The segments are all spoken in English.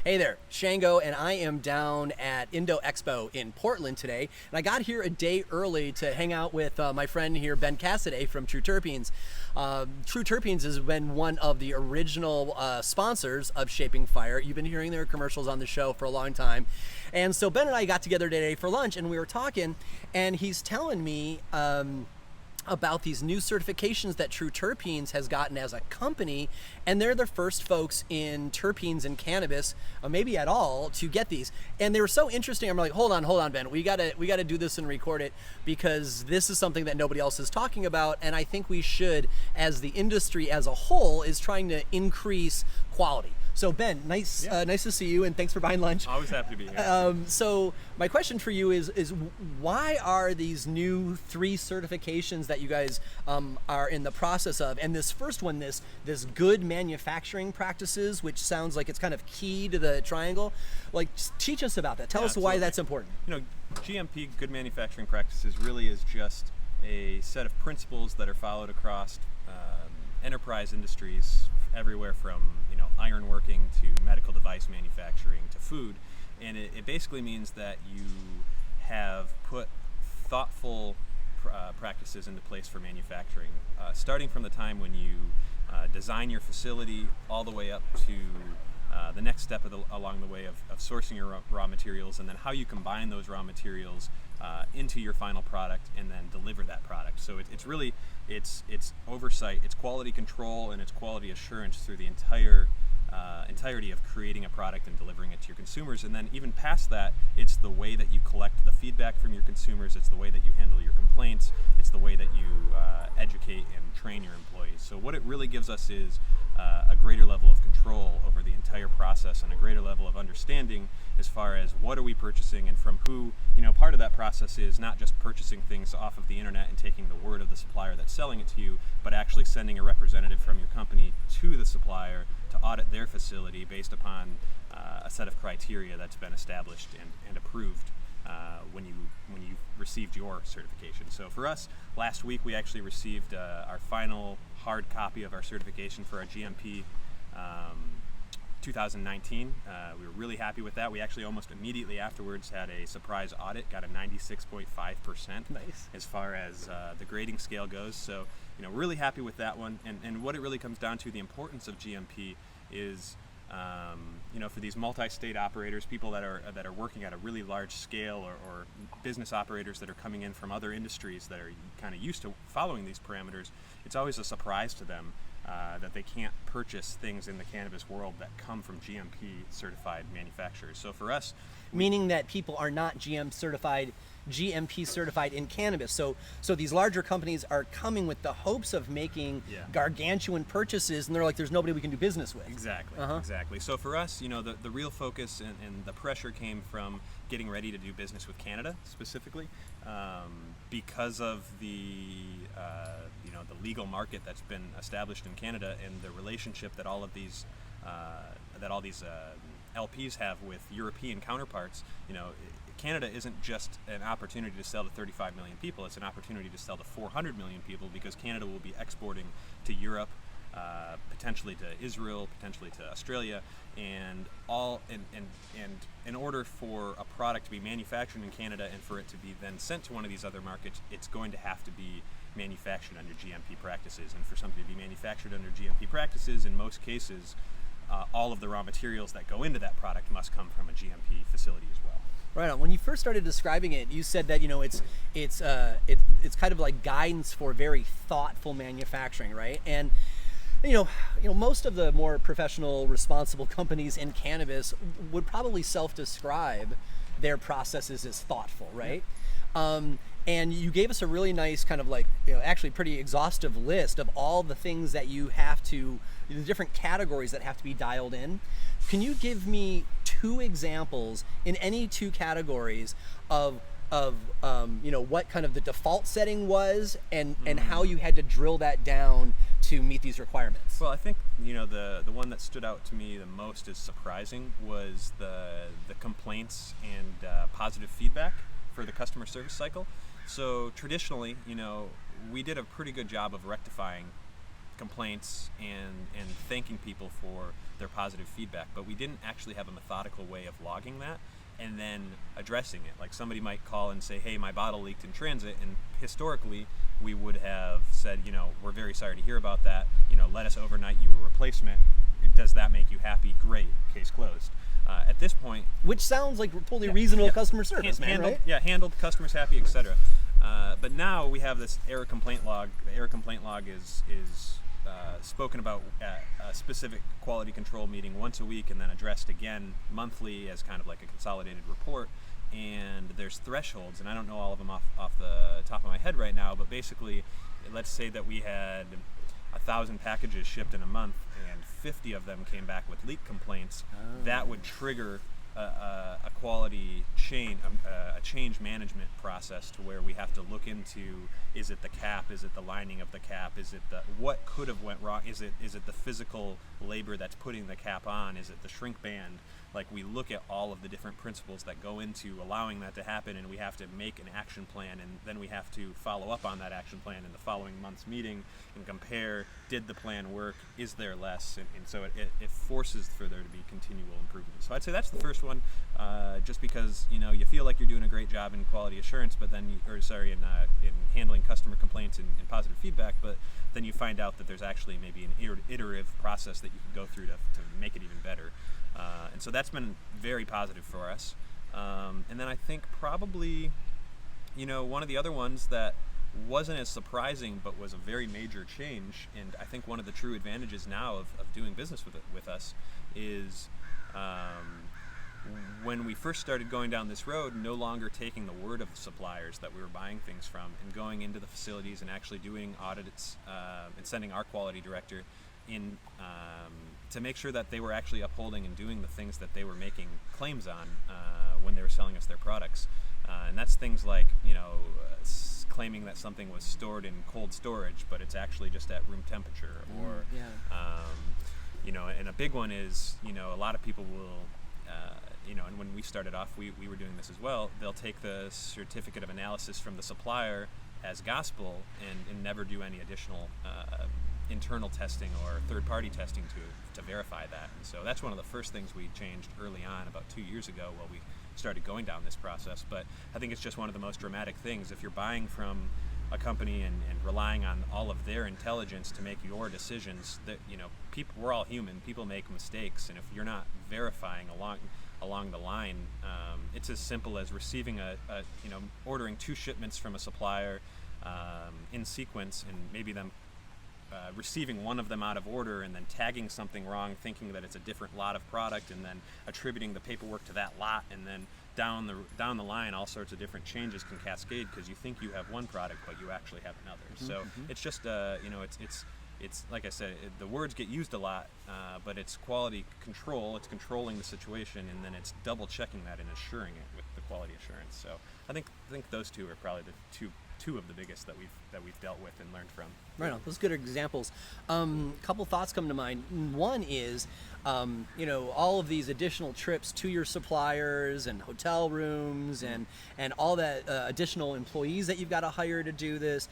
Hey there, Shango, and I am down at Indo Expo in Portland today. And I got here a day early to hang out with my friend here, Ben Cassiday from True Terpenes. True Terpenes has been one of the original sponsors of Shaping Fire. You've been hearing their commercials on the show for a long time. And so Ben and I got together today for lunch, and we were talking, and he's telling me about these new certifications that True Terpenes has gotten as a company, and they're the first folks in terpenes and cannabis, maybe at all, to get these. And they were so interesting. I'm like, hold on, Ben. We gotta do this and record it, because this is something that nobody else is talking about, and I think we should, as the industry as a whole is trying to increase quality. So Ben, nice to see you, and thanks for buying lunch. Always happy to be here. So my question for you is why are these new 3 certifications that you guys are in the process of, and this first one, this good manufacturing practices, which sounds like it's kind of key to the triangle, like teach us about that. Tell us why that's important. GMP, good manufacturing practices, really is just a set of principles that are followed across enterprise industries everywhere from ironworking to medical device manufacturing to food, and it basically means that you have put thoughtful practices into place for manufacturing, starting from the time when you design your facility all the way up to the next step along the way of sourcing your raw materials, and then how you combine those raw materials into your final product and then deliver that product. So it's really oversight, it's quality control, and it's quality assurance through the entirety of creating a product and delivering it to your consumers. And then even past that, it's the way that you collect the feedback from your consumers, it's the way that you handle your complaints, it's the way that you educate and train your employees. So what it really gives us is a greater level of control over the entire process and a greater level of understanding as far as what are we purchasing and from who. Part of that process is not just purchasing things off of the internet and taking the word of the supplier that's selling it to you, but actually sending a representative from your company to the supplier to audit their facility based upon a set of criteria that's been established and approved when you received your certification. So for us, last week we actually received our final hard copy of our certification for our GMP 2019. We were really happy with that. We actually almost immediately afterwards had a surprise audit, got a 96.5% Nice. as far as the grading scale goes. So really happy with that one. And what it really comes down to, the importance of GMP is for these multi-state operators, people that are working at a really large scale, or business operators that are coming in from other industries that are kind of used to following these parameters. It's always a surprise to them that they can't purchase things in the cannabis world that come from GMP certified manufacturers. So for us, meaning that people are not GMP certified in cannabis. So these larger companies are coming with the hopes of making gargantuan purchases, and they're like, there's nobody we can do business with. Exactly. So for us, the real focus and the pressure came from getting ready to do business with Canada specifically, because of the legal market that's been established in Canada, and the relationship that all these LPs have with European counterparts. Canada isn't just an opportunity to sell to 35 million people, it's an opportunity to sell to 400 million people, because Canada will be exporting to Europe, potentially to Israel, potentially to Australia, and in order for a product to be manufactured in Canada and for it to be then sent to one of these other markets, it's going to have to be manufactured under GMP practices. And for something to be manufactured under GMP practices, in most cases, all of the raw materials that go into that product must come from a GMP facility as well. Right on. When you first started describing it, you said that it's kind of like guidance for very thoughtful manufacturing, right? And most of the more professional, responsible companies in cannabis would probably self-describe their processes as thoughtful, right? And you gave us a really nice kind of actually pretty exhaustive list of all the things that you have to, the different categories that have to be dialed in. Can you give me 2 examples in any 2 categories of what kind of the default setting was, and how you had to drill that down to meet these requirements? Well, I think the one that stood out to me the most as surprising was the complaints and positive feedback for the customer service cycle. So traditionally, we did a pretty good job of rectifying complaints and thanking people for their positive feedback, but we didn't actually have a methodical way of logging that and then addressing it. Like somebody might call and say, hey, my bottle leaked in transit, and historically we would have said, we're very sorry to hear about that, let us overnight you a replacement. Does that make you happy? Great, case closed. At this point, which sounds like totally reasonable customer service, handled, right? Handled, customers happy, etc. But now we have this error complaint log. The error complaint log is spoken about at a specific quality control meeting once a week, and then addressed again monthly as kind of like a consolidated report. And there's thresholds, and I don't know all of them off the top of my head right now, but basically, let's say that we had 1,000 packages shipped in a month, and 50 of them came back with leak complaints. That would trigger a quality change, a change management process to where we have to look into: is it the cap? Is it the lining of the cap? Is it what could have went wrong? Is it the physical labor that's putting the cap on? Is it the shrink band? Like, we look at all of the different principles that go into allowing that to happen, and we have to make an action plan, and then we have to follow up on that action plan in the following month's meeting and compare, did the plan work, is there less, and so it forces for there to be continual improvement. So I'd say that's the first one, just because you feel like you're doing a great job in quality assurance, but then in handling customer complaints and positive feedback, but then you find out that there's actually maybe an iterative process that you can go through to make it even better. And so that's been very positive for us. And then I think probably, one of the other ones that wasn't as surprising but was a very major change, and I think one of the true advantages now of doing business with us is when we first started going down this road, no longer taking the word of the suppliers that we were buying things from and going into the facilities and actually doing audits and sending our quality director in to make sure that they were actually upholding and doing the things that they were making claims on when they were selling us their products. And that's things like, claiming that something was stored in cold storage, but it's actually just at room temperature. Or, and a big one is, a lot of people will, and when we started off, we were doing this as well. They'll take the certificate of analysis from the supplier as gospel and never do any additional internal testing or third-party testing to verify that. And so that's one of the first things we changed early on, about 2 years ago, while we started going down this process. But I think it's just one of the most dramatic things. If you're buying from a company and relying on all of their intelligence to make your decisions, that people, we're all human. People make mistakes, and if you're not verifying along the line, it's as simple as receiving ordering 2 shipments from a supplier in sequence, and maybe them receiving one of them out of order and then tagging something wrong, thinking that it's a different lot of product, and then attributing the paperwork to that lot, and then down the line all sorts of different changes can cascade because you think you have one product but you actually have another. So it's just it's like I said, the words get used a lot, but it's quality control. It's controlling the situation, and then it's double checking that and assuring it with the quality assurance. So I think those two are probably the two of the biggest that we've dealt with and learned from. Right on. Those are good examples. Couple thoughts come to mind. One is, all of these additional trips to your suppliers and hotel rooms and all that additional employees that you've got to hire to do this.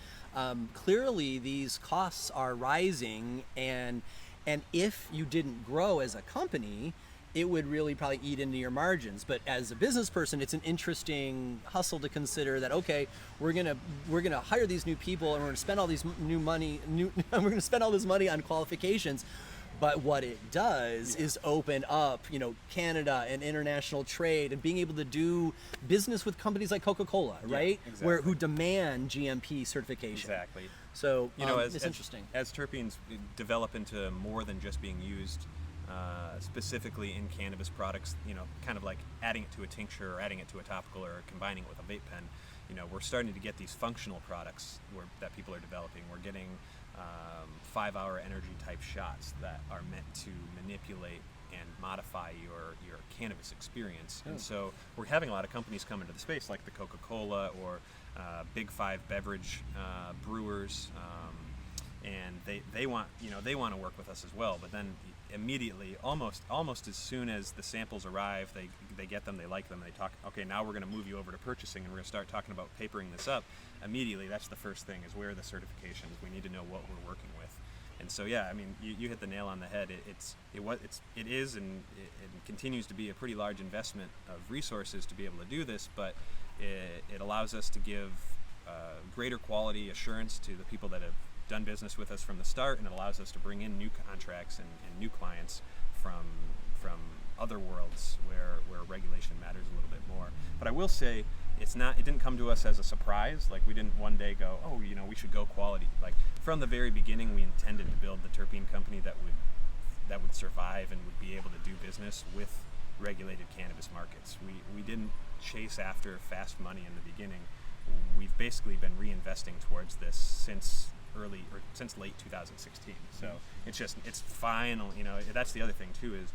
Clearly, these costs are rising, and if you didn't grow as a company, it would really probably eat into your margins. But as a business person, it's an interesting hustle to consider that, okay, we're gonna hire these new people and we're gonna spend all this money on qualifications. But what it does is open up, Canada and international trade and being able to do business with companies like Coca-Cola, right? Exactly. Who demand GMP certification. Exactly. So it's interesting. As terpenes develop into more than just being used specifically in cannabis products, kind of like adding it to a tincture or adding it to a topical or combining it with a vape pen, we're starting to get these functional products that people are developing. We're getting 5-hour energy type shots that are meant to manipulate and modify your cannabis experience. And so we're having a lot of companies come into the space, like the Coca-Cola or Big Five beverage brewers, and they want to work with us as well. But then immediately, almost as soon as the samples arrive, they get them, they like them, they talk, okay, now we're going to move you over to purchasing and we're going to start talking about papering this up. Immediately, that's the first thing, is where are the certifications? We need to know what we're working with. And so, yeah, I mean, you hit the nail on the head. It is and it continues to be a pretty large investment of resources to be able to do this, but it allows us to give greater quality assurance to the people that have done business with us from the start, and it allows us to bring in new contracts and new clients from other worlds where regulation matters a little bit more. But I will say, it didn't come to us as a surprise. Like, we didn't one day go, oh, we should go quality. Like, from the very beginning, we intended to build the terpene company that would survive and would be able to do business with regulated cannabis markets. We didn't chase after fast money in the beginning. We've basically been reinvesting towards this since late 2016. So it's final. That's the other thing too, is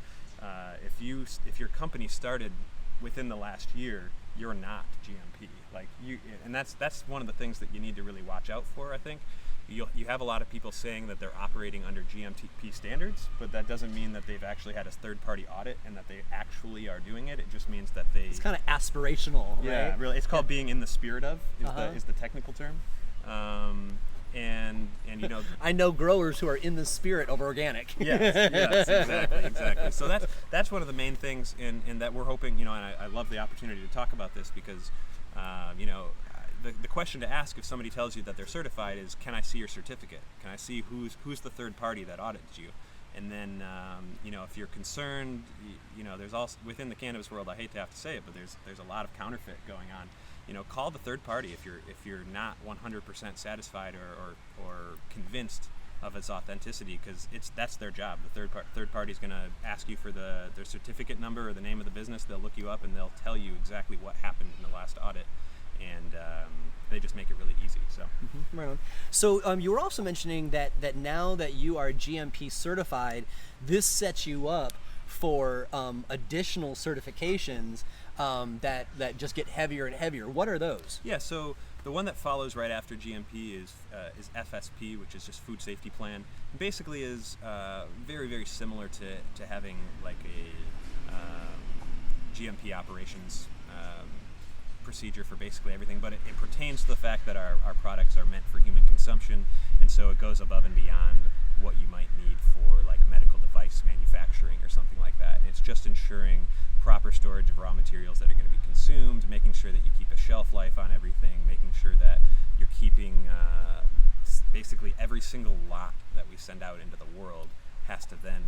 if your company started within the last year, you're not GMP. And that's one of the things that you need to really watch out for. I think you have a lot of people saying that they're operating under GMP standards, but that doesn't mean that they've actually had a third-party audit and that they actually are doing it. It just means that it's kind of aspirational, yeah, right? Really, it's called being in the spirit of is the technical term. And I know growers who are in the spirit of organic. Yes, exactly. So that's one of the main things in that we're hoping, and I love the opportunity to talk about this because, the question to ask if somebody tells you that they're certified is, can I see your certificate? Can I see who's the third party that audits you? And then, if you're concerned, there's also, within the cannabis world, I hate to have to say it, but there's a lot of counterfeit going on. Call the third party if you're not 100% satisfied or convinced of its authenticity, because that's their job. The third party is going to ask you for their certificate number or the name of the business. They'll look you up and they'll tell you exactly what happened in the last audit, and they just make it really easy. So, right on. So you were also mentioning that now that you are GMP certified, this sets you up for additional certifications that just get heavier and heavier. What are those? Yeah, so the one that follows right after GMP is FSP, which is just Food Safety Plan. It basically is very, very similar to having like a GMP operations procedure for basically everything, but it pertains to the fact that our products are meant for human consumption, and so it goes above and beyond what you might need for like medical device manufacturing or something like that. And it's just ensuring proper storage of raw materials that are going to be consumed, making sure that you keep a shelf life on everything, making sure that you're keeping basically every single lot that we send out into the world has to then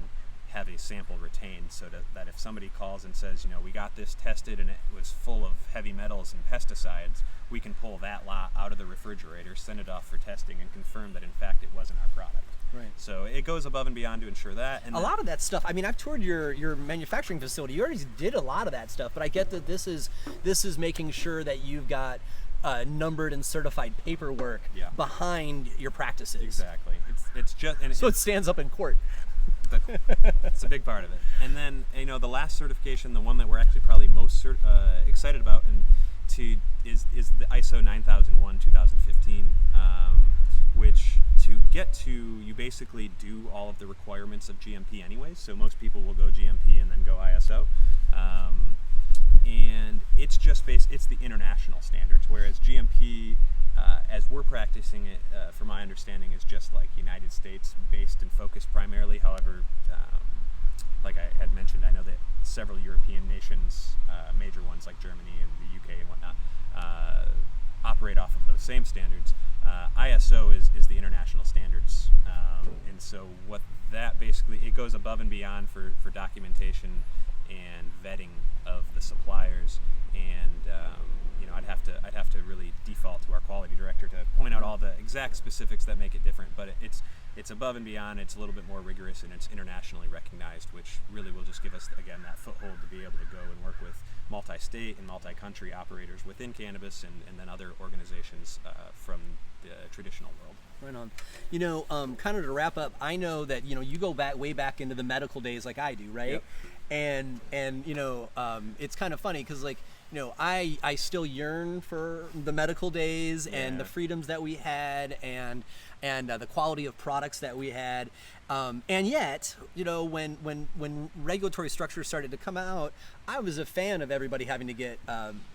have a sample retained, so that if somebody calls and says, we got this tested and it was full of heavy metals and pesticides, we can pull that lot out of the refrigerator, send it off for testing, and confirm that in fact it wasn't our product. Right. So it goes above and beyond to ensure that. And a lot of that stuff, I mean, I've toured your manufacturing facility. You already did a lot of that stuff, but I get that this is making sure that you've got numbered and certified paperwork behind your practices. Exactly. It's just so it stands up in court. It's a big part of it. And then the last certification, the one that we're actually probably most excited about, is the ISO 9001:2015, which to get to, you basically do all of the requirements of GMP anyways. So most people will go GMP and then go ISO, and it's just it's the international standards, whereas GMP, as we're practicing it, from my understanding, is just like United States based and focused primarily. However, like I had mentioned, I know that several European nations, major ones like Germany and the UK and whatnot, operate off of those same standards. ISO is the international standards, and so what that basically, it goes above and beyond for documentation and vetting of the suppliers, and I'd have to really default to our quality director to point out all the exact specifics that make it different, but it's above and beyond. It's a little bit more rigorous, and it's internationally recognized, which really will just give us, again, that foothold to be able to go and work with multi-state and multi-country operators within cannabis and then other organizations from the traditional world. Right on. Kind of to wrap up, I know that you go way back into the medical days like I do, right? Yep. And it's kind of funny because like I still yearn for the medical days and the Yeah. freedoms that we had and the quality of products that we had. And yet, when regulatory structures started to come out, I was a fan of everybody having to get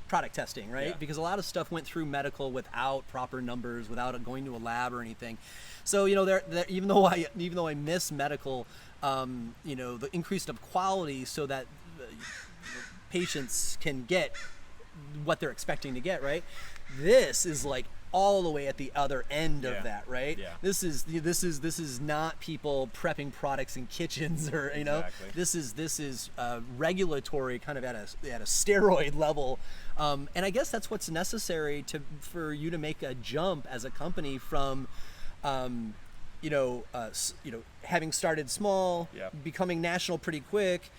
product testing, right? Yeah. Because a lot of stuff went through medical without proper numbers, without it going to a lab or anything. So, there, even though I miss medical, the increase of quality so that patients can get what they're expecting to get, right? This is like all the way at the other end of Yeah. that, right? Yeah. This is not people prepping products in kitchens or Exactly. this is regulatory kind of at a steroid level, and I guess that's what's necessary for you to make a jump as a company from having started small, Yeah. becoming national pretty quick.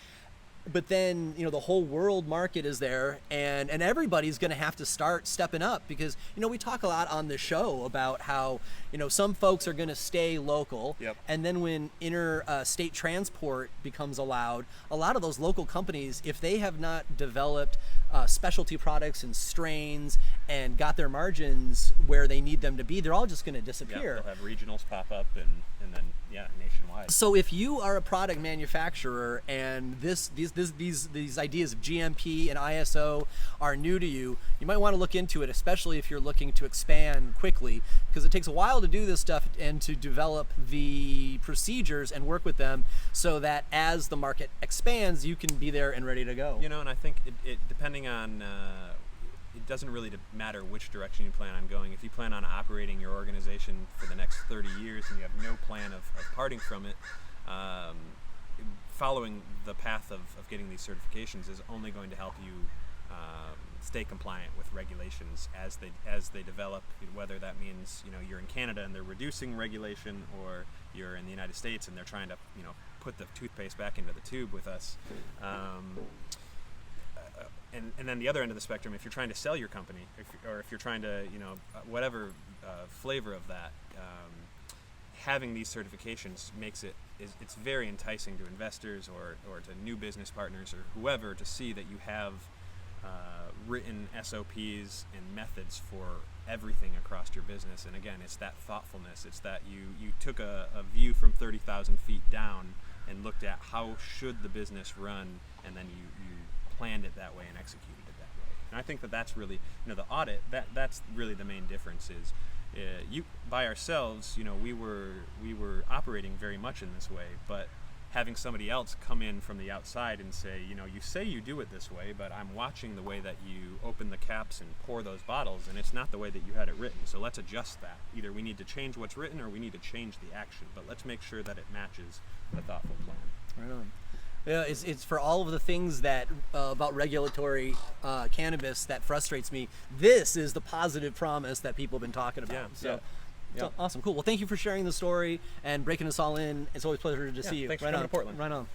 But then, the whole world market is there, and everybody's going to have to start stepping up because, we talk a lot on the show about how, some folks are going to stay local. Yep. And then when interstate transport becomes allowed, a lot of those local companies, if they have not developed specialty products and strains and got their margins where they need them to be, they're all just going to Yeah, disappear. they'll have regionals pop up and then nationwide. So if you are a product manufacturer and these ideas of GMP and ISO are new to you, you might want to look into it, especially if you're looking to expand quickly, because it takes a while to do this stuff and to develop the procedures and work with them so that as the market expands, you can be there and ready to go. And I think it depending on it doesn't really matter which direction you plan on going. If you plan on operating your organization for the next 30 years and you have no plan of parting from it, following the path of getting these certifications is only going to help you stay compliant with regulations as they develop, whether that means you're in Canada and they're reducing regulation, or you're in the United States and they're trying to put the toothpaste back into the tube with us. And then the other end of the spectrum, if you're trying to sell your company, or if you're trying to, whatever flavor of that, having these certifications it's very enticing to investors or to new business partners or whoever to see that you have written SOPs and methods for everything across your business. And again, it's that thoughtfulness. It's that you took a view from 30,000 feet down and looked at how should the business run, and then you planned it that way and executed it that way. And I think that's really, the audit, that's really the main difference is by ourselves, we were operating very much in this way, but having somebody else come in from the outside and say, you say you do it this way, but I'm watching the way that you open the caps and pour those bottles, and it's not the way that you had it written. So let's adjust that. Either we need to change what's written or we need to change the action, but let's make sure that it matches the thoughtful plan. Right on. Yeah, it's for all of the things that about regulatory cannabis that frustrates me. This is the positive promise that people have been talking about. So awesome, cool. Well, thank you for sharing the story and breaking us all in. It's always a pleasure to see you. Thanks for coming to Portland. Right on.